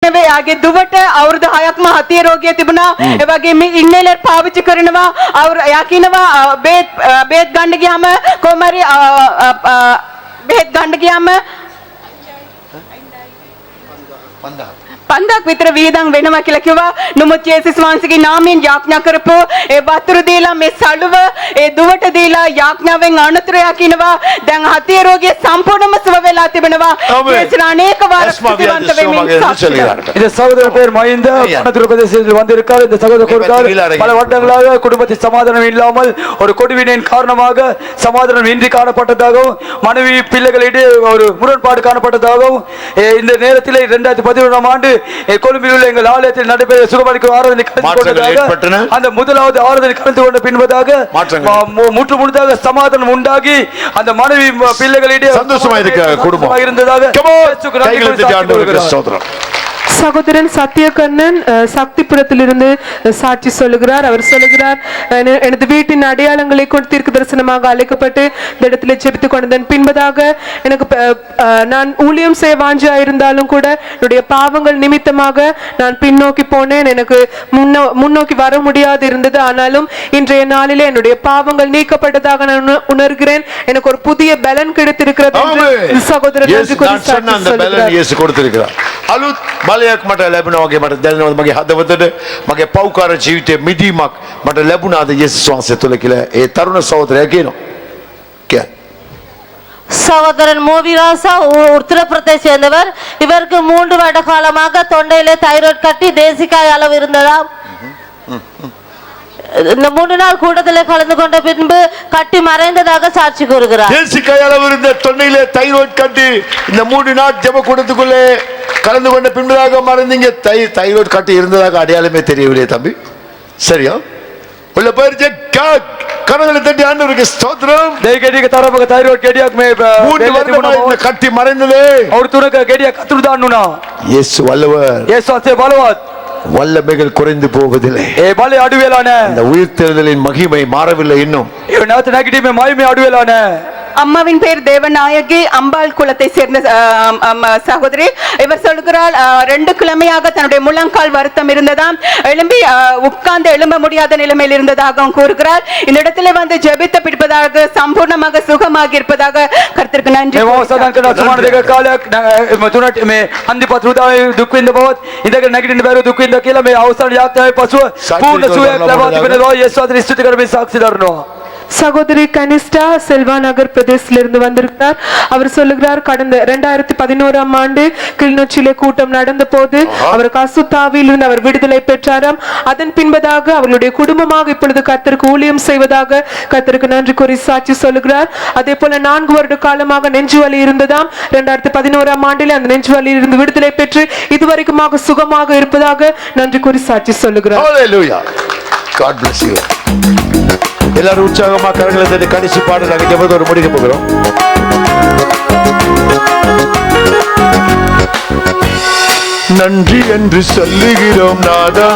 යාගේ දුවට අවුරුදු 6ක්ම හතිය රෝගිය තිබුණා. ඒ වගේම ඉන්නේලර් පාවිච්චි කරනවා. යා කියනවා බේත් ගන්න ගියාම කොහොම හරි බේත් ගන්න ගියාම 5000ක් විතර වීදම් වෙනවා කියලා කිව්වා. නමුත් ජේසුස් වහන්සේගේ නාමයෙන් යාඥා කරපු ඒ වතුර දීලා මේ සළුව ඒ දුවට දීලා යාඥාවෙන් අනුතර යකිනවා. දැන් හතිය රෝගිය සම්පූර්ණයෙන්ම සුව වෙලා තිබෙනවා. ජේසුස් අනේක වාර ස්තුතිවන්ත වෙමින් இந்த சகோதரர் பேர் மஹிந்த பணத்துறை பிரதேசத்தில் வந்திருக்கார். இந்த சகோதரர் கொடுத்தார் பல வருடங்களாக குடும்பத்தில் சமாதானம் இல்லாமல் ஒரு கொடுவினையின் காரணமாக சமாதானம் இன்றி காணப்பட்டதாகவும் மனைவி பிள்ளைகளிடையே ஒரு முரண்பாடு காணப்பட்டதாகவும் இந்த நேரத்தில் 2011ஆம் ஆண்டு கொழும்பில் உள்ள எங்கள் ஆலயத்தில் நடைபெற்ற சுகமளிக்கும் ஆராதனை கலந்து கொண்டதாக அந்த முதலாவது ஆராதனை கலந்து கொண்ட பின்பதாக முற்று முழுதாக சமாதானம் உண்டாகி அந்த மனைவி பிள்ளைகளிடையே சந்தோஷமாக இருந்ததாக சகோதரன் சத்தியகண்ணன் சக்திபுரத்திலிருந்து சாட்சி சொல்லுகிறார். அவர் சொல்லுகிறார், எனது வீட்டின் அடையாளங்களை கொண்டு தீர்க்க தரிசனமாக அழைக்கப்பட்டு இந்த இடத்துல ஜெபித்துக் கொண்டதன் பின்பதாக எனக்கு நான் ஊழியம் செய்ய வாஞ்சா இருந்தாலும் கூட என்னுடைய பாவங்கள் நிமித்தமாக நான் பின்னோக்கி போனேன். எனக்கு முன்னோக்கி வர முடியாது இருந்தது. ஆனாலும் இன்றைய நாளிலே என்னுடைய பாவங்கள் நீக்கப்பட்டதாக நான் உணர்கிறேன். எனக்கு ஒரு புதிய பலன் கிடைத்திருக்கிறது. சகோதரன் බලයක් මට ලැබුණා වගේ මට දැනෙනවා මගේ හදවතට මගේ පෞකාර ජීවිතයේ මිදීමක් මට ලැබුණාද යේසුස් වහන්සේ තුළ කියලා ඒ තරුණ සහෝදරයා කියනවා. சகோதரன் மூவிராசா உத்தரப்பிரதேச சேர்ந்தவர். இவருக்கு 3 வருட காலமாக தொண்டையிலே தைராய்டு கட்டி தேசிக்காய் அளவு இருந்ததா. இந்த 3 நாள் கூட்டத்தில் கலந்து கொண்ட பின்பு கட்டி மறைந்ததாக சாட்சி கூறுகிறார். தேசிக்காய் அளவு இருந்த தொண்டையிலே தைராய்டு கட்டி இந்த 3 நாள் ஜெப கூட்டத்துக்குள்ளே கலந்து கொண்ட பின்பதாக மறைந்தீங்க. தைராய்டு கட்டி இருந்ததாக அடையாளமே தெரியவில்லையே தம்பி. சரியா உள்ள போயிருச்சு. கரங்களை தட்டி ஆண்டவருக்கு ஸ்தோத்திரம். தேகடிக தரபக தைராய்டு கேடியாக் மே 3 வருடமா இந்த கட்டி மறைந்ததே அவர் துனக கேடியா கத்துதான்னுனா இயேசு வல்லவர். இயேசு அத்தே பலவாத் வல்லமைகள் குறைந்து போவதில்லை. ஏ பலே அடுவேலான இந்த உயிர்த்தெழுதலின் மகிமை மாறவில்லை இன்னும். ஏ நாத் நெகட்டிவ் மகிமை அடுவேலான. அம்மாவின் பேர் தேவநாயகி, அம்பாள் குலத்தை சேர்ந்த சகோதரி. இவர் சொல்கிறார் 2 கிழமையாக தன்னுடைய முழங்கால் வருத்தம் இருந்ததாம். எழும்பி உட்கார்ந்து எழும்ப முடியாத நிலைமையில் இருந்ததாகவும் கூறுகிறார். இந்த இடத்துல வந்து ஜெபித்த பிடிப்பதாக சம்பூர்ணமாக சுகமாக இருப்பதாக கர்த்தருக்கு நன்றி. சகோதரி கனிஷ்டா செல்வா நகர் பிரதேசத்திலிருந்து வந்திருக்கிறார். அவர் சொல்லுகிறார், கடந்த 2011ஆம் ஆண்டு கிளிநொச்சியிலே கூட்டம் நடந்த போது அவருக்கு அசுத்தாவியில் இருந்து அவர் விடுதலை பெற்றாராம். அதன் பின்பதாக அவர்களுடைய குடும்பமாக இப்பொழுது கர்த்தருக்கு ஊழியம் செய்வதாக கர்த்தருக்கு நன்றி கூறி சாட்சி சொல்லுகிறார். அதே போல 4 வருட காலமாக நெஞ்சு வலி இருந்ததாம். 2011ஆம் ஆண்டில் அந்த நெஞ்சு வலியில் இருந்து விடுதலை பெற்று இதுவரைக்குமாக சுகமாக இருப்பதாக நன்றி கூறி சாட்சி சொல்லுகிறார். Hallelujah. God bless you. எல்லாரும் உற்சாகமா கரங்களை தட்டி கடைசி பாடல் நாங்க ஜெபத்தோட முடிக்க போகிறோம். நன்றி என்று சொல்லுகிறோம் நாதா,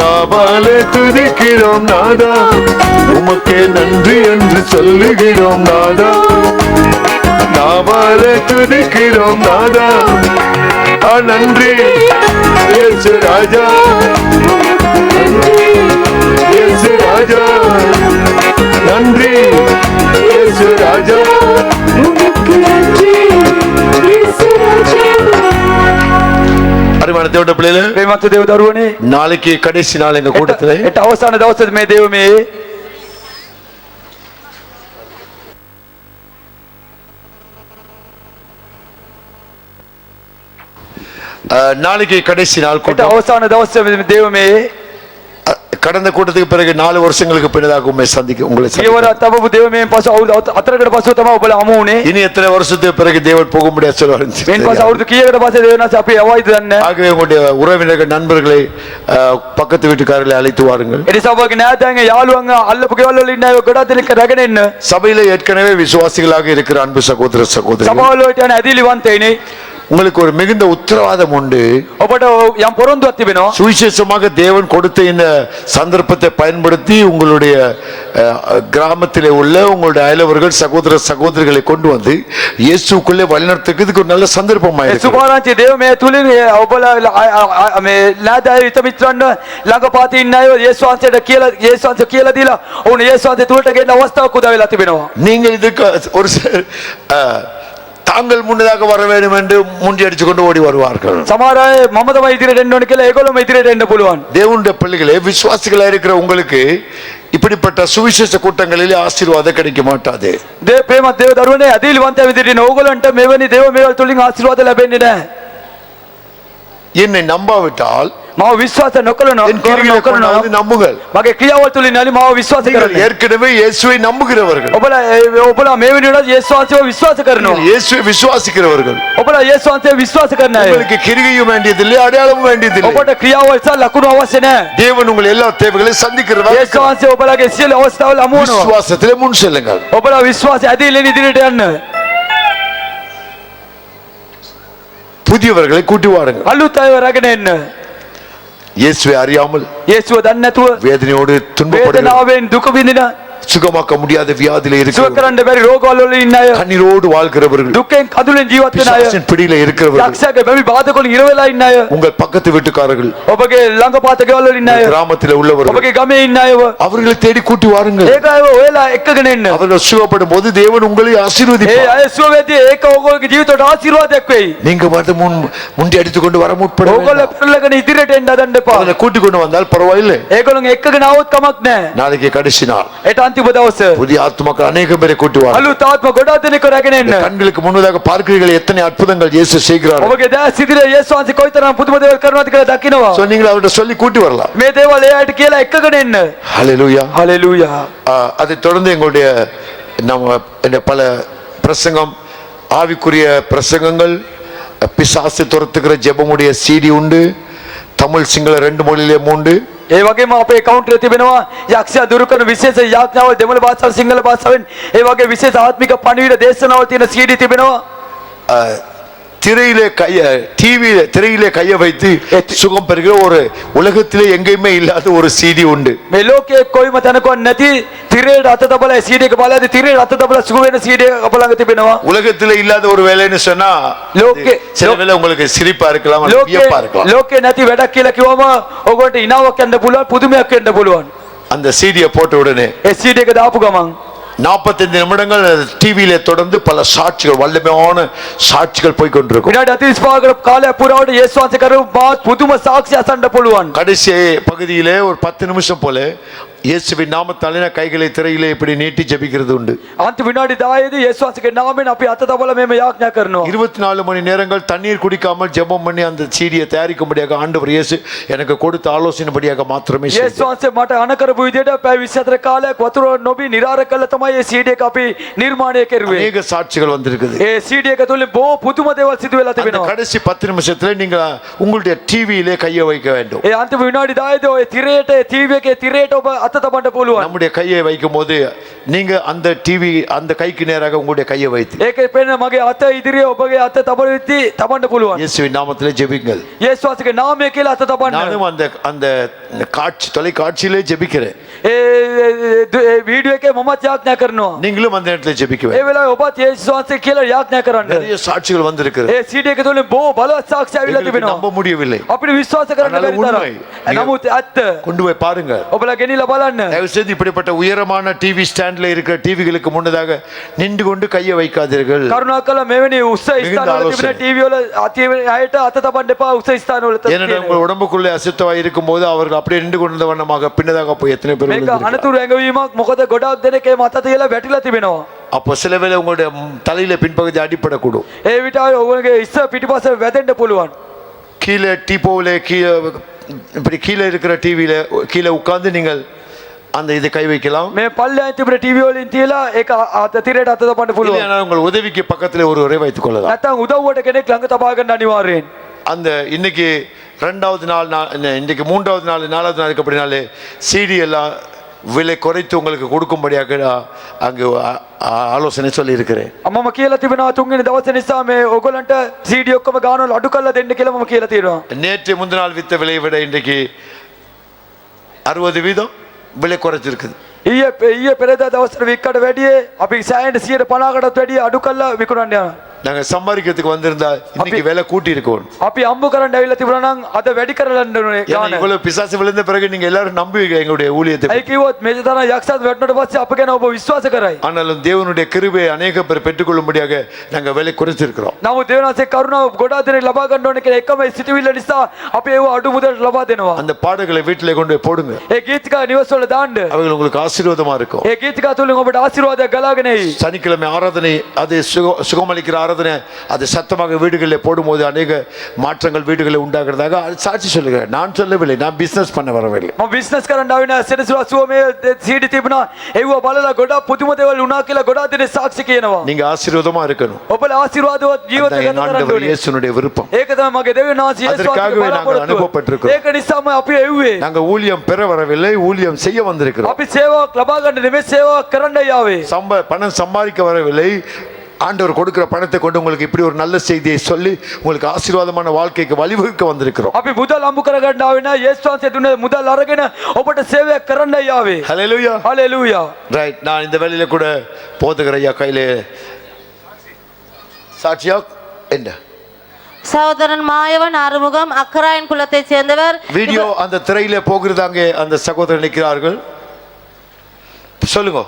நாவாலே துதிக்கிறோம் நாதா, உமக்கே நன்றி என்று சொல்லுகிறோம் நாதா, நாவாலே துதிக்கிறோம் நாதா. நன்றி இயேசு ராஜா, இயேசு ராஜா, நன்றி இயேசு ராஜா, உமக்கு நன்றி இயேசு ராஜா. அருமையான தேவனுடைய பிள்ளைகளே, பிரேமத்து தேவ தருவனே, நாளைக்கு கடைசி நாள் எங்க கூட்டத்திலே அவசான தவசத் மே தேவமே நாளைக்கு கடைசி நாள் கூட்டம். அவசான தவசத் தேவமே கடந்த கூட்டத்துக்கு பிறகு 4 வருஷங்களுக்கு பின்னதாக உண்மை சந்திக்க உங்களை இனி எத்தனை வருஷத்துக்கு பிறகு தேவன் போக முடியாது சொல்லுவார். உங்களுடைய உறவினர்கள் நண்பர்களை பக்கத்து வீட்டுக்காரர்களை அழைத்து வாருங்கள். சபையில ஏற்கனவே விசுவாசிகளாக இருக்கிற அன்பு சகோதர சகோதரி, உங்களுக்கு ஒரு மிகுந்த உத்தரவாதம் உண்டு. ඔබට යම් පොරොන්දුවක් තිබෙනවා. சுவிசேஷமாக தேவன் கொடுத்த இந்த சந்தர்ப்பத்தை பயன்படுத்தி உங்களுடைய கிராமத்திலே உள்ள உங்களுடைய அயலவர்கள் சகோதர சகோதரிகளை கொண்டு வந்து இயேசுக்குள்ளே வழிநடத்துக்கு இதுக்கு ஒரு நல்ல சந்தர்ப்பமாக இருக்கு. සුභාරංචි දේව මේ තුලින් ඔබලා මේ ලාදාය හිත මිත්‍රන්න ළඟපාතේ ඉන්න අය යේසුස් වහන්සේට කියලා දීලා ඔවුන් යේසුස් වහන්සේ තුලට ගෙන්න අවස්ථාවක් උදා වෙලා තිබෙනවා. நீங்கள் இதுக்கு ஒரு தாங்கள் முன்னதாக வர வேண்டும் என்று முண்டி அடிச்சு கொண்டு ஓடி வருவார்கள். සමහර අය මම තමයි ඉදිරියට එන්න ඕනේ කියලා ඒගොල්ලෝම ඉදිරියට එන්න පුළුවන්. தேவனுடைய பிள்ளைகளே, விசுவாசிகளா இருக்கிற உங்களுக்கு இப்படிப்பட்ட சுவிசேஷ கூட்டங்களிலே ஆசீர்வாதம் கிடைக்க மாட்டாது. ප්‍රේමත් දේව දරුවනේ අදීලවන්තය විදිහට ඕගොල්ලන්ට මෙවැනි දේව මේවල් තුලින් ආශිර්වාද ලැබෙන්නේ නැහැ. என்னை நம்பாவிட்டால் මාව විශ්වාස නොකරනවා என் கிரிகளை கொண்டாந்து நம்புங்கள். මගේ ක්‍රියාවල් තුලින් නාලි මාව විශ්වාස நீங்கள் කරන්න. ஏற்கனவே இயேசுவை நம்புகிறவர்கள், ඔබලා මේ වෙනුවට යේසුස් වහන්සේව විශ්වාස කරනවා. இயேசுவை விசுவாசிக்கிறவர்கள். ඔබලා යේසුස් වහන්සේව විශ්වාස කරන අය. உங்களுக்கு கிரிகையும் வேண்டியதில்லை, அடையாளமும் வேண்டியதில்லை. ඔබට ක්‍රියාවල් සහ ලකුණු අවශ්‍ය නැහැ. தேவன் உங்கள் எல்லா தேவைகளையும் சந்திக்கிறவர். යේසුස් වහන්සේ ඔබලාගේ සියලු අවස්ථාවල හමු වෙනවා. விசுவாசத்திலே முன் செல்லுங்கள். ඔබලා විශ්වාසය ඇදහිල්ලෙන් ඉදිරියට යන්න. புதியவர்களை கூட்டி வாருங்கள். අලුත් අයව රැගෙන එන්න. இயேசுவை அறியாமல் යේසුව දන්නේ නැතුව வேதனையோடு துன்பப்படுகிற, වේදනාවෙන් දුක විඳින சுகமாக்க முடியாத வியாதியில සුව இருக்கிறவர்கள், කරන්න බැරි රෝගවල වල ඉන්න අය, கண்ணீரோடு வாழ்கிறவர்கள், දුකෙන් කඳුලෙන් ජීවත් වෙන අය, பிசாசின் பிடியில இருக்கிறவர்கள், යක්ෂයාගේ බැමි බාධකවලින් ඉර වෙලා ඉන්න අය, உங்கள் பக்கத்து வீட்டுக்காரர்கள், ඔබගේ ළඟපාත ගෙවල් වල ඉන්න අය, கிராமத்தில் உள்ளவர்கள், ඔබගේ ගමේ ඉන්න අයව அவர்களை தேடி கூட்டி வாருங்கள். ඒක අයව ඔයලා එක්කගෙන එන්න. அவர்கள் சுகப்படும் போது தேவன் உங்களை ඒ ஆசீர்வதிப்பார். අය සුව වෙද්දී ඒක ඔයගොල්ලෝගේ ජීවිතයට ආශිර්වාදයක් වෙයි. நீங்க மட்டும் முண்டி அடித்துக் கொண்டு வர முற்பட ඔයගොල්ලෝ வேண்டாம். පෙරලගෙන ඉදිරියට එන්න හදන්න එපා. அவர்களை கூட்டி கொண்டு வந்தால் பரவாயில்லை. ඒගොල්ලෝ එක්කගෙන આવොත් කමක් නැහැ. நாளைக்கு கடைசி நாள் ඒට අන්තිම දවස புதிய ஆத்மாக்கள் அநேக பேரை கூட்டி வாருங்கள். අලුත් ආත්ම ගොඩක් දෙනෙක් රැගෙන එන්න. கண்களுக்கு முன்னதாக பார்க்கிறீர்கள் எத்தனை அற்புதங்கள் இயேசு செய்கிறார். ඔබගේ දැස් ඉදිරියේ යේසුස් වහන්සේ කොයිතරම් පුදුම දේවල් කරනවද කියලා දකින්නවා. So நீங்கள் அவர்கிட்ட சொல்லி கூட்டி வரலாம். මේ දේවල් එයාට කියලා එක්කගෙන එන්න. ஹalleluya. හලෙලූයා. அதை தொடர்ந்து எங்களுடைய நம்ம பல பிரசங்கம், ஆவிக்குரிய பிரசங்கங்கள், பிசாசு துரத்துகிற ஜெபமுடைய CD உண்டு. தமிழ் சிங்கள 2 மொழியிலே 3. ඒ වගේම අපේ කවුන්ටරේ තිබෙනවා යක්ෂයා දුරු කරන විශේෂ යාඥාවල් දෙමළ භාෂාවෙන් සිංහල භාෂාවෙන්, ඒ වගේ විශේෂ ආත්මික පණිවිඩ දේශනාවල් තියෙන CD තිබෙනවා. திரையிலே கையை வைத்து சுகம் பெறுகிற ஒரு உலகத்திலே எங்கேயுமே இல்லாத ஒரு CD உண்டு. මේ ලෝකයේ කොයිම තැනකවත් නැති තිරේට අත තබලා CD එක බලද්දී තිරේට අත තබලා සුව වෙන CD එක අප ළඟ තිබෙනවා. உலகத்திலே இல்லாத ஒரு வேலைன்னு சொன்னா சில வேளை உங்களுக்கு சிரிப்பா இருக்கலாம், வியப்பா இருக்கலாம். ලෝකේ නැති වැඩක් කියලා කිව්වම ඔයගොල්ලන්ට ඉනාවක් යන්න පුළුවන්, පුදුමයක් වෙන්න පුළුවන්. அந்த CD-யை போட்ட உடனே ඒ CD එක දාපු ගමන් 45 நிமிடங்கள் டிவியில தொடர்ந்து பல சாட்சிகள், வல்லமையான சாட்சிகள் போய் கொண்டிருக்கும். විනාඩි 45ක කාලයක් පුරාවට යේසුස් වහන්සේ කරපු මාත් පුදුම සාක්ෂි අසන්න පුළුවන්. கடைசி பகுதியிலே ஒரு 10 நிமிஷம் போல இயேசுவின் நாமத்தாலே கைகளை திரையிலே இப்படி நீட்டி ஜெபிக்கிறது உண்டு. අන්තිම විනාඩි 10ේදී යේසුස් වහන්සේගේ නාමයෙන් අපි අත තබලා මෙහෙම යාඥා කරනවා. 24 மணி நேரங்கள் தண்ணீர் குடிக்காமல் ஜெபம் பண்ணி அந்த சீடியை தயாரிக்கும்படியாக ஆண்டவர் இயேசு எனக்கு கொடுத்த ஆலோசனைப்படியாக மாத்திரமே යේසුස් වහන්සේ මට අණ කරපු විදිහට පැය 24 කාලයක් වතුර නොබී නිරාර කළා තමයි මේ CD එක අපි නිර්මාණය කෙරුවේ. அநேக சாட்சிகள் வந்திருக்குது. ඒ CD එක තුලින් බොහෝ පුදුම දේවල් සිදු වෙලා அந்த තිබෙනවා. கடைசி 10 நிமிஷத்துல நீங்க உங்களுடைய டிவியிலே கையை வைக்க வேண்டும். ඒ අන්තිම විනාඩි 10ේදී ඔය තිරේට TV එකේ තිරේට ඔබ අත තබන්න පුළුවන්. நம்முடைய கையை வைக்கும் போது நீங்க அந்த டிவி அந்த கைக்கு நேராக உங்களுடைய கையை வைத்து ඒකේ පෙන්න මගේ අත ඉදිරියේ ඔබගේ අත තබන තබන්න පුළුවන්. இயேசுவின் நாமத்திலே ஜெபிங்கள். යේසුස් වහන්සේගේ නාමය කියලා අත තබන්න. நானும் அந்த காட்சி தொலைக்காட்சியிலே ஜெபிக்கிறேன். ඒ වීඩියෝ එකේ මමත් යාඥා කරනවා. நீங்களும் அந்த இடத்துல ஜெபிக்க ඒ வேண்டும். වෙලාවේ ඔබත් යේසුස් වහන්සේ කියලා යාඥා කරන්න. நிறைய சாட்சிகள் வந்திருக்கிறது. ඒ CD එක තුලින් බොහෝ බලවත් සාක්ෂි ඇවිල්ලා எங்களுக்கு තිබෙනවා. நம்ப முடியவில்லை. අපිට විශ්වාස කරන්න அதனால බැරි තරම්. உண்மை. නමුත් ඇත්ත. கொண்டு போய் பாருங்க. ඔබලා ගෙනිලා බලන්න. தயவு செய்து இப்படிப்பட்ட உயரமான டிவி ஸ்டாண்ட்ல இருக்கிற டிவிகளுக்கு முன்னதாக நின்று கொண்டு கையை வைக்காதீர்கள். කරුණාකරලා මෙවැනි උස්ස ස්ථානවල තිබෙන TV වල අයට අත තබන්න එපා. උස්ස ස්ථානවල ஏனென்றால் உங்கள் உடம்புக்குள்ளே அசுத்தமாய் இருக்கும்போது அவர்கள் அப்படியே நின்று கொண்டிருந்த வண்ணமாக பின்னதாக போய் எத்தனை பேர் මේක விழுந்திருக்கிறார்கள். අනතුරු ඇඟවීමක්. මොකද ගොඩාක් දෙනෙක් මේ මත තියලා වැටිලා තිබෙනවා. அப்போ சில வேளை உங்களுடைய தலையில பின்பகுதி அடிப்படக்கூடும். ඒ විට ඔයගොල්ලෝගේ ඉස්ස පිටිපස්ස වැදෙන්න පුළුවන්. கீழே டீப்போவில் கீழே இப்படி கீழே இருக்கிற டிவியில கீழே உட்கார்ந்து நீங்கள் அந்த இதை கை வைக்கலாம். මේ පල්ලෙහාන් තිබෙන TV වලින් තියලා ඒක අත තිරේට අත තබන්න පුළුවන්. இல்லைன்னா உங்கள் உதவிக்கு பக்கத்தில் ஒருவரை வைத்துக் கொள்ளலாம். නැත්නම් උදව්වට කෙනෙක් ළඟ තබා ගන්න අනිවාර්යෙන්. அந்த இன்னைக்கு 2வது நாள், இன்னைக்கு 3வது நாள், 4வது நாளுக்கு அப்படினாலே CD எல்லாம் விலை குறைத்து உங்களுக்கு கொடுக்கும்படியாக அங்கு ஆலோசனை சொல்லி இருக்கிறேன். මම කියලා තිබෙනවා තුන්වෙනි දවසේ නිසා මේ ඔයගොල්ලන්ට CD ඔක්කොම ගානවල අඩු කරලා දෙන්න කියලා මම කියලා තියෙනවා. நேற்று முந்தினால் வித்த விலையை விட இன்றைக்கு 60% விலை குறைச்சிருக்குது. ඊයේ පෙරේදා දවස්වල වික්කට වැඩියේ අපි සෑහෙන 150කටත් වැඩිය අඩු කරලා විකුණන්න යනවා. நாங்க சம்பாதிக்கிறதுக்கு வந்திருந்தா இன்னைக்கு விலை கூட்டி இருக்கோம். අපි අම්බ කරන්න ඇවිල්ලා තිබුණා නම් අද වැඩි කරලන්න ඕනේ ගාන. இவ்வளவு பிசாசு விழுந்த பிறகு நீங்க எல்லாரும் நம்புவீங்க எங்களுடைய ஊழியத்தை. ඒ කිව්වොත් මේ තරම් යක්ෂයන් වැටුණට පස්සේ අප ගැන ඔබ විශ්වාස කරයි. ஆனாலும் தேவனுடைய கிருபையை அநேக பேர் பெற்றுக்கொள்ளும்படியாக நாங்க விலை குறைச்சிருக்கிறோம். නමුත් දේවනාසේ කරුණාව ගොඩාක් දෙනෙක් ලබා ගන්න ඕනේ කියලා එකම සිතුවිල්ල නිසා අපි ඒව අඩු මුදලට ලබා දෙනවා. அந்த பாடல்களை வீட்டிலே கொண்டு போய் போடுங்க. ඒ ගීතිකා නිවසවල දාන්න. அவைகள் உங்களுக்கு ஆசீர்வாதமா இருக்கும். ඒ ගීතිකා තුලින් ඔබට ආශිර්වාදයක් ගලාගෙන එයි. சனிக்கிழமை ஆராதனை அது சுகமளிக்கிற ஆராதனை அது சத்தமாக வீடுகளில் போடும்போது அநேக மாற்றங்கள் வீடுகளில் உண்டாகிறதாக சாட்சி சொல்லுகிறேன். நான் சொல்லவில்லை, நான் பிசினஸ் பண்ண வரவில்லை. මම බිස්නස් කරන්න ආවේ නෑ. සෙනසුරාසුව මේ CD තිබුණා. ඒව බලලා ගොඩාක් පුදුම දේවල් වුණා කියලා ගොඩාක් දෙනෙක් සාක්ෂි කියනවා. நீங்க ஆசீர்வாதமா இருக்கணும். ඔබලා ආශිර්වාදවත් ජීවිත அதான் ගත என் කරන්න ஆண்டவர் ඕනේ. இயேசுனுடைய விருப்பம். ඒක තමයි මගේ දෙවියන් වහන්සේ යේසුස් அதற்காகவே நாங்கள் அனுப்பப்பட்டிருக்கிறோம். ඒක නිසාම අපි එව්වේ. நாங்க ஊழியம் பெற வரவில்லை, ஊழியம் செய்ய வந்திருக்கிறோம். අපි සේවාවක් ලබා ගන්න නෙමෙයි சேவாවක් කරන්නයි ආවේ. பணம் சம்பாதிக்க வரவில்லை. ஆண்டவர் கொடுக்கிற பணத்தை கொண்டு உங்களுக்கு இப்படி ஒரு நல்ல செய்தியை சொல்லி உங்களுக்கு ஆசீர்வாதமான வாழ்க்கைக்கு வழிவகுக்க வந்திருக்கிறோம். අපි මුදල් අම්බ කරගන්න ආවේ නෑ. යේසුස් වහන්සේ දුන්න මුදල් අරගෙන ඔබට සේවයක් කරන්නයි ආවේ. ஹல்லேலூயா. හalleluya. ரைட். நான் இந்த வேளையில கூட போதுகிற ஐயா கையிலே சாட்சியா என்ன சகோதரன் மாயவன் அறுமுகம் அக்கராயன் குலத்தைச் சேர்ந்தவர். வீடியோ அந்த திரையில போகிறதாங்க அந்த சகோதரர் நிற்கிறார்கள். சொல்லுங்க.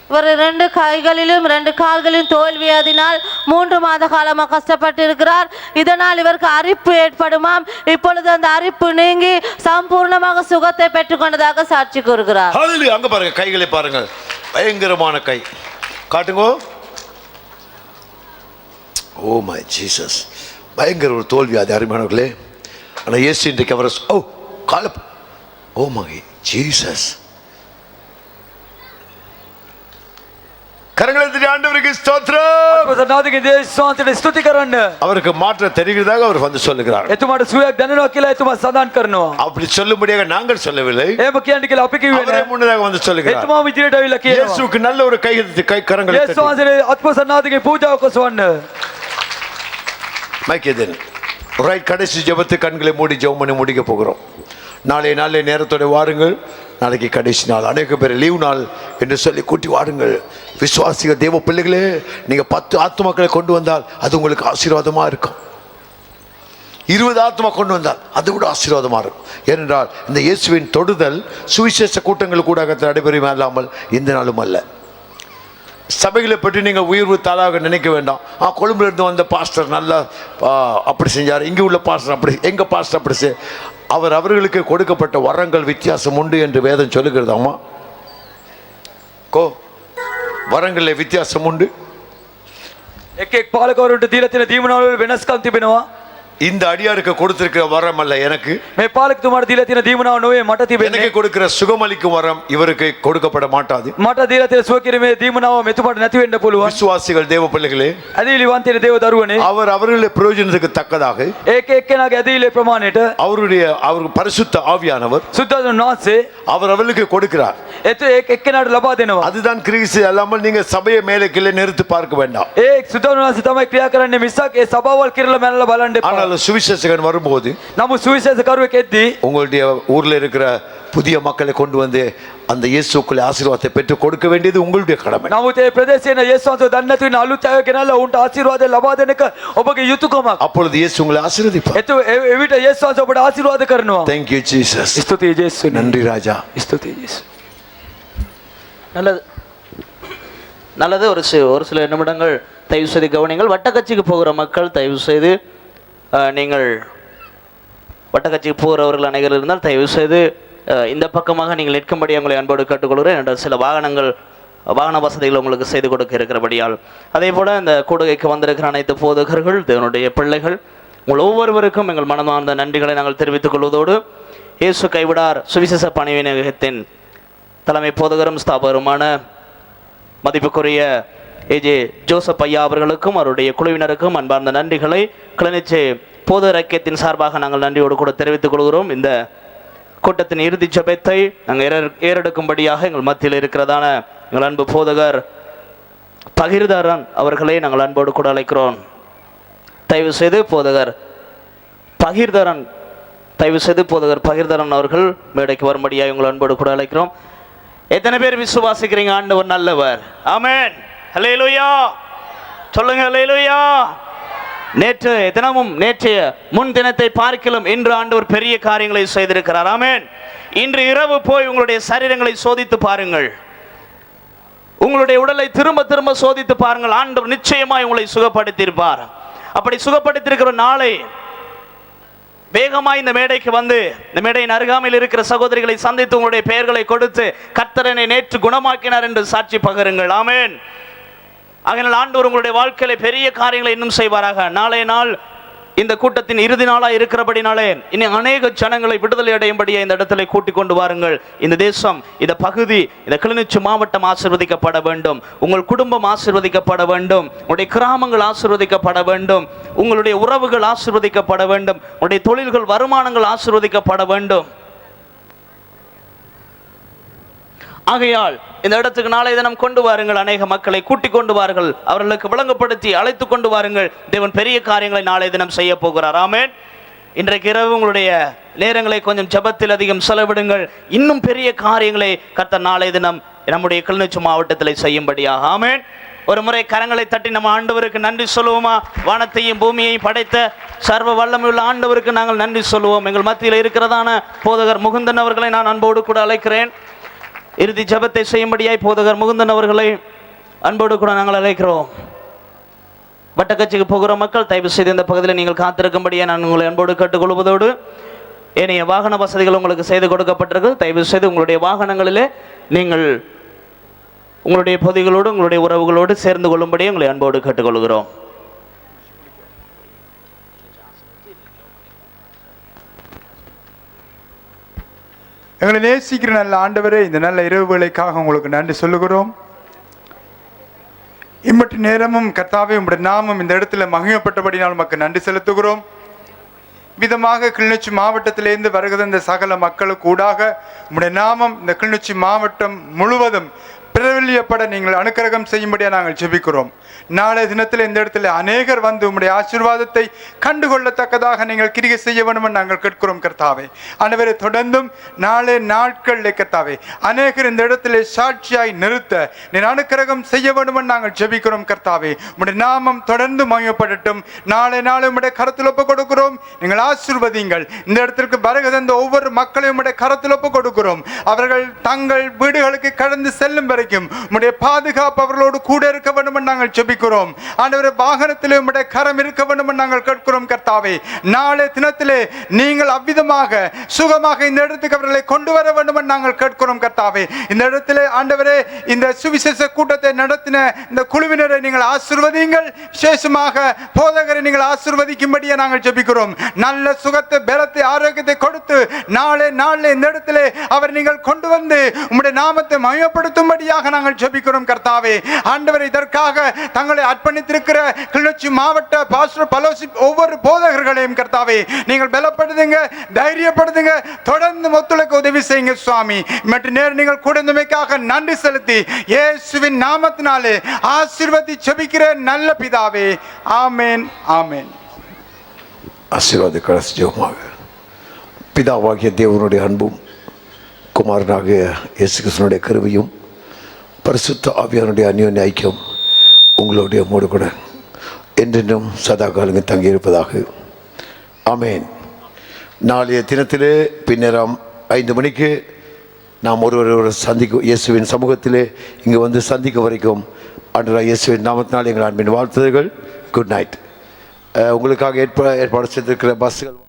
இவர் 2 கைகளிலும் 2 கால்களிலும் தோல்வியாதினால் 3 மாத காலமாக கஷ்டப்பட்டு இருக்கிறார். இதனால் இவருக்கு அரிப்பு ஏற்படுமாம். இப்பொழுது அந்த அரிப்பு நீங்கி சம்பூர்ணமாக சுகத்தை பெற்றுக்கொண்டதாக சாட்சி கூறுகிறார். ஹalleluya. அங்க பாருங்க, கைகளை பாருங்க, பயங்கரமான கை காட்டுங்க. ஓ மை ஜீசஸ், பயங்கர ஒரு தோல்வியாதி அருமையானவர்களே. ஆனா இயேசு இன்றைக்கு அவரை கால ஓ மை ஜீசஸ். கரங்களை தட்டி ஆண்டவருக்கு ஸ்தோத்திரம். ප්‍රසන්නාදගේ යේසුස් වහන්සේට ස්තුති කරන්න. அவருக்கு மாற்ற தெரிகிறதாக அவர் வந்து சொல்லுகிறார். එතුමාට සුවයක් දැනෙනවා කියලා එතුමා සඳහන් කරනවා. அப்படி சொல்லும்படியாக நாங்கள் சொல்லவில்லை, එහෙම කියන්න කියලා අපි කිව්වේ அவரே නෑ. முன்னதாக வந்து சொல்லுகிறார். එතුමා විදියට ඇවිල්ලා කියනවා. இயேசுவுக்கு நல்ல ஒரு கை கரங்களை යේසුස් වහන්සේට අත්පසන්නාදගේ පූජාව කොසවන්න. மைக்கேதன் ரைட். கடைசி ஜெபத்து கண்களை மூடி ஜெபம் பண்ணி முடிக்க போகிறோம். நாளை நேரத்தோட வாருங்கள். நாளைக்கு கடைசி நாள், அநேக பேர் லீவ் நாள் என்று சொல்லி கூட்டி வாருங்கள். விசுவாசிகள் தேவ பிள்ளைகளே, நீங்க 10 ஆத்துமாக்களை கொண்டு வந்தால் அது உங்களுக்கு ஆசீர்வாதமா இருக்கும். 20 ஆத்மா கொண்டு வந்தால் அது கூட ஆசீர்வாதமா இருக்கும். ஏனென்றால் இந்த இயேசுவின் தொடுதல் சுவிசேஷ கூட்டங்கள் கூட நடைபெறும் அல்லாமல் இந்த நாளும் அல்ல. சபைகளை பற்றி நீங்கள் உயர்வு தாளாக நினைக்க வேண்டாம். கொழும்புல இருந்து வந்த பாஸ்டர் நல்லா அப்படி செஞ்சார், இங்கே உள்ள பாஸ்டர் அப்படி, எங்க பாஸ்டர் அப்படி அவர்களுக்கு கொடுக்கப்பட்ட வரங்கள் வித்தியாசம் உண்டு என்று வேதம் சொல்லுகிறதாமா. வரங்களில் வித்தியாசம் உண்டு. එක් පාලකවරුන්ට දීලා තියෙන දීමනාවල වෙනස්කම් තිබෙනවා. இந்த அடியாருக்கு கொடுத்திருக்கிற வரம் அல்ல எனக்கு. මේ පාලකතුමාට දීලා තියෙන දීමනාව නොවේ මට තිබෙන්නේ. எனக்கு கொடுக்கிற சுகமளிக்கும் வரம் இவருக்கு கொடுக்கப்பட மாட்டாது. මට දීලා තියෙන සුව කිරීමේ දීමනාව මෙතුමාට නැති වෙන්න පුළුවන්. விசுவாசிகள் தேவ பிள்ளைகளே, ඇදහිලිවන්තයන දේව දරුවනේ, அவர்களுடைய பிரயோஜனத்துக்கு தக்கதாக ඒක එක්කෙනාගේ ඇදහිලේ ප්‍රමාණයට அவர் பரிசுத்த ஆவியானவர் සුද්ධාසන වහන්සේ அவர்களுக்கு கொடுக்கிறார். ඒක එක්කෙනාට ලබා දෙනවා. அதுதான் கிறிஸ்து அல்லாமல் நீங்க சபையை மேலே கீழே நிறுத்தி பார்க்க வேண்டாம். ඒ සුද්ධාසන වහන්සේ තමයි ක්‍රියා කරන්නේ මිසක් ඒ සභාවල් කිරලා මැනලා බලන්න එපා. ஆனால் சுவிசேஷகன் வரும்போது නමුත් සුවිශේෂකරුවෙක් එද්දී உங்களுடைய ஊர்ல இருக்கிற புதிய மக்களை கொண்டு வந்து அந்த இயேசுக்குள்ள ஆசீர்வாதத்தை பெற்று கொடுக்க வேண்டியது உங்களுடைய கடமை. නමුත් ඒ ප්‍රදේශයේ යේසුස් වහන්සේ දන්නේ නැති වෙන අලුත් අය ගෙනල්ලා උන්ට ආශිර්වාදය ලබා දෙන එක ඔබගේ යුතුයකමක්. அப்பொழுது இயேசு உங்களை ஆசீர்வதிப்பார். එවිට යේසුස් වහන්සේ ඔබට ආශිර්වාද කරනවා. Thank you Jesus. ස්තුතියි යේසුස්. நன்றி ராஜா. ස්තුතියි යේසුස්. நல்லது. ஒரு சில நிமிடங்கள் தயவு செய்து கவனிங்கள். வட்டக்கட்சிக்கு போகிற மக்கள் தயவு செய்து நீங்கள் வட்டக்கட்சிக்கு போகிறவர்கள் அனைவரும் இருந்தால் தயவு செய்து இந்த பக்கமாக நீங்கள் நிற்கும்படி உங்களை அன்போடு கேட்டுக்கொள்கிறேன். என்ற சில வாகன வசதிகள் உங்களுக்கு செய்து கொடுக்க இருக்கிறபடியால், அதே போல் இந்த கூடுகைக்கு வந்திருக்கிற அனைத்து போதகர்கள், தேவனுடைய பிள்ளைகள், உங்கள் ஒவ்வொருவருக்கும் எங்கள் மனமார்ந்த நன்றிகளை நாங்கள் தெரிவித்துக் கொள்வதோடு, இயேசு கைவிடார் சுவிசேஷ பணிவினகத்தின் தலைமை போதகரும் ஸ்தாபகருமான மதிப்புக்குரிய ஏஜே ஜோசப் ஐயா அவர்களுக்கும் அவருடைய குழுவினருக்கும் அன்பார்ந்த நன்றிகளை கிளிநொச்சி போதகர் ஐக்கியத்தின் சார்பாக நாங்கள் நன்றியோடு கூட தெரிவித்துக் கொள்கிறோம். இந்த கூட்டத்தின் இறுதி ஜெபத்தை நாங்கள் ஏறெடுக்கும்படியாக எங்கள் மத்தியில் இருக்கிறதான எங்கள் அன்பு போதகர் பகிர்தாரன் அவர்களை நாங்கள் அன்போடு கூட அழைக்கிறோம். தயவு செய்து போதகர் பகிர்தாரன் அவர்கள் மேடைக்கு வரும்படியாக உங்கள் அன்போடு கூட அழைக்கிறோம். எத்தனை பேர் விசுவாசிக்கிறீங்க ஆண்டவர் நல்லவர்? ஆமென். ஹல்லேலூயா சொல்லுங்க. ஹல்லேலூயா. நேற்றைய முன் தினத்தை பார்க்கிலும் இன்று ஆண்டவர் பெரிய காரியங்களை செய்திருக்கிறார். ஆமென். இன்று இரவு போய் உங்களுடைய சரீரங்களை சோதித்து பாருங்கள். உங்களுடைய உடலை திரும்ப திரும்ப சோதித்து பாருங்கள். ஆண்டவர் நிச்சயமாய் உங்களை சுகப்படுத்தியிருப்பார். அப்படி சுகப்படுத்தியிருக்கிற நாளை வேகமாய் இந்த மேடைக்கு வந்து இந்த மேடையின் அருகாமையில் இருக்கிற சகோதரிகளை சந்தித்து உங்களுடைய பெயர்களை கொடுத்து கர்த்தரனை நேற்று குணமாக்கினார் என்று சாட்சி பகருங்கள். ஆமென். அதனால் ஆண்டவர் உங்களுடைய வாழ்க்கையில பெரிய காரியங்களை இன்னும் செய்வாராக. நாளைய நாள் இந்த கூட்டத்தின் இறுதி நாளாக இருக்கிறபடினாலே இனி அநேக ஜனங்களை விடுதலை அடையும்படியே இந்த இடத்துல கூட்டிக் கொண்டு வாருங்கள். இந்த தேசம், இந்த பகுதி, இந்த கிளிநொச்சி மாவட்டம் ஆசீர்வதிக்கப்பட வேண்டும். உங்கள் குடும்பம் ஆசீர்வதிக்கப்பட வேண்டும். உங்களுடைய கிராமங்கள் ஆசீர்வதிக்கப்பட வேண்டும். உங்களுடைய உறவுகள் ஆசீர்வதிக்கப்பட வேண்டும். உங்களுடைய தொழில்கள், வருமானங்கள் ஆசீர்வதிக்கப்பட வேண்டும். ஆகையால் இந்த இடத்துக்கு நாளை தினம் கொண்டு வாருங்கள். அநேக மக்களை கூட்டிக் கொண்டு வாருங்கள். அவர்களுக்கு விளங்கப்படுத்தி அழைத்து கொண்டு வாருங்கள். தேவன் பெரிய காரியங்களை நாளை தினம் செய்ய போகிறார். ஆமென். இன்றைக்கு இரவு உங்களுடைய நேரங்களை கொஞ்சம் ஜெபத்தில் அதிகம் செலவிடுங்கள். இன்னும் பெரிய காரியங்களை கர்த்தர் நாளை தினம் நம்முடைய கிளிநொச்சி மாவட்டத்தில் செய்யும்படியாக. ஆமென். ஒரு முறை கரங்களை தட்டி நம்ம ஆண்டவருக்கு நன்றி சொல்லுவோமா? வானத்தையும் பூமியையும் படைத்த சர்வ வல்லமையுள்ள ஆண்டவருக்கு நாங்கள் நன்றி சொல்லுவோம். எங்கள் மத்தியில் இருக்கிறதான போதகர் முகுந்தன் அவர்களை நான் அன்போடு கூட அழைக்கிறேன். இறுதி ஜெபத்தை செய்யும்படியாய் போதகர் முகுந்தன் அவர்களை அன்போடு கூட நாங்கள் அழைக்கிறோம். வட்டக்கட்சிக்கு போகிற மக்கள் தயவு செய்து இந்த பகுதியில் நீங்கள் காத்திருக்கும்படியே நான் உங்களை அன்போடு கேட்டுக்கொள்வதோடு, ஏனைய வாகன வசதிகள் உங்களுக்கு செய்து கொடுக்கப்பட்டிருக்கு. தயவு செய்து உங்களுடைய வாகனங்களிலே நீங்கள் உங்களுடைய பொதிகளோடு உங்களுடைய உறவுகளோடு சேர்ந்து கொள்ளும்படியே உங்களை அன்போடு கேட்டுக்கொள்கிறோம். எங்களை நேசிக்கிற நல்ல ஆண்டவரே, இந்த நல்ல இரவு வேளைக்காக உங்களுக்கு நன்றி சொல்லுகிறோம். இம்மட்டு நேரமும் கர்த்தாவே உம்முடைய நாமம் இந்த இடத்துல மகிமைப்பட்டபடினால் நமக்கு நன்றி செலுத்துகிறோம். விதமாக கிளிநொச்சி மாவட்டத்திலிருந்து வருகிற இந்த சகல மக்களுக்கு ஊடாக உம்முடைய நாமம் இந்த கிளிநொச்சி மாவட்டம் முழுவதும் பிரபல்யப்பட நீங்கள் அனுக்கிரகம் செய்யும்படியா நாங்கள் ஜெபிக்கிறோம். நாளைய தினத்தில் இந்த இடத்துல அநேகர் வந்து உம்முடைய ஆசீர்வாதத்தை கண்டுகொள்ளத்தக்கதாக நீங்கள் கிரியை செய்ய வேண்டும் என்று நாங்கள் கேட்கிறோம் கர்த்தாவே. அனைவரை தொடர்ந்தும் நாளை நாட்களில் கர்த்தாவே அநேகர் இந்த இடத்துல சாட்சியாய் நிறுத்த நீர் அனுக்கிரகம் செய்ய வேண்டும் என்று நாங்கள் ஜெபிக்கிறோம் கர்த்தாவே. உம்முடைய நாமம் தொடர்ந்து மகிமைப்படட்டும். நாளை உம்முடைய கரத்தில் ஒப்பு கொடுக்கிறோம். நீங்கள் ஆசீர்வதிங்கள். இந்த இடத்திற்கு வருகிற ஒவ்வொரு மக்களையும் உம்முடைய கரத்தில் ஒப்பு கொடுக்கிறோம். அவர்கள் தங்கள் வீடுகளுக்கு கடந்து செல்லும் வரை உம்முடைய பாதுகாப்பு அவர்களோடு கூட இருக்க வேண்டும் என்று நாங்கள் ஜெபிக்கிறோம். ஆண்டவரே, வாகனத்திலே உம்முடைய கரம் இருக்க வேண்டும் என்று நாங்கள் கேட்கிறோம் கர்த்தாவே. நாளை தினத்திலே நீங்கள் அவ்விதமாக சுகமாக இந்த இடத்துக்கு அவர்களை கொண்டு வர வேண்டும் என்று நாங்கள் கேட்கிறோம் கர்த்தாவே. இந்த இடத்திலே ஆண்டவரே, இந்த சுவிசேஷ கூட்டத்தை நடத்தின இந்த குழுவினரை நீங்கள் ஆசீர்வதிங்கள். விசேஷமாக போதகரை நீங்கள் ஆசீர்வதிக்கும்படியே நாங்கள் ஜெபிக்கிறோம். நல்ல சுகத்தை, பலத்தை, ஆரோக்கியத்தை கொடுத்து நாளை இந்த இடத்திலே அவர் நீங்கள் கொண்டு வந்து உம்முடைய நாமத்தை மகிமைப்படுத்தும்படியாக நாங்கள் ஜெபிக்கிறோம் கர்த்தாவே. ஆண்டவரே, இதற்காக தங்களை அர்ப்பணித்திருக்கிற கிளிநொச்சி மாவட்ட பாஸ்டர் பலோசிப் ஒவ்வொரு போதகர்களையும் கர்த்தாவே நீங்கள் பலப்படுத்துங்க, தைரியப்படுத்துங்க, தொடர்ந்து ஒத்துழைக்க உதவி செய்யுங்க சுவாமி. மற்றும் நேரம் நீங்கள் கூடமைக்காக நன்றி செலுத்தி இயேசுவின் நாமத்தினாலே ஆசீர்வதி ஜெபிக்கிற நல்ல பிதாவே. ஆமென், ஆமென். ஆசீர்வாத கடைசி ஜெபமாக. பிதாவாகிய தேவனுடைய அன்பும் குமாரனாகிய இயேசு கிறிஸ்துவினுடைய கிருபையும் பரிசுத்த ஆவியானுடைய அந்யோன்ய ஐக்கியம் உங்களுடைய மூடு கூட என்றென்றும் சதா காலங்கள் தங்கியிருப்பதாக. ஆமென். நாளைய தினத்திலே பின்னரம் 5 மணிக்கு நாம் ஒருவரை சந்திக்க இயேசுவின் சமூகத்திலே இங்கு வந்து சந்திக்க வரைக்கும் ஆண்டவராகிய இயேசுவின் நாமத்தினால் எங்கள் அன்பின் வாழ்த்துதல்கள். Good night. உங்களுக்காக ஏற்பாடு செய்திருக்கிற பஸ்ஸுகள்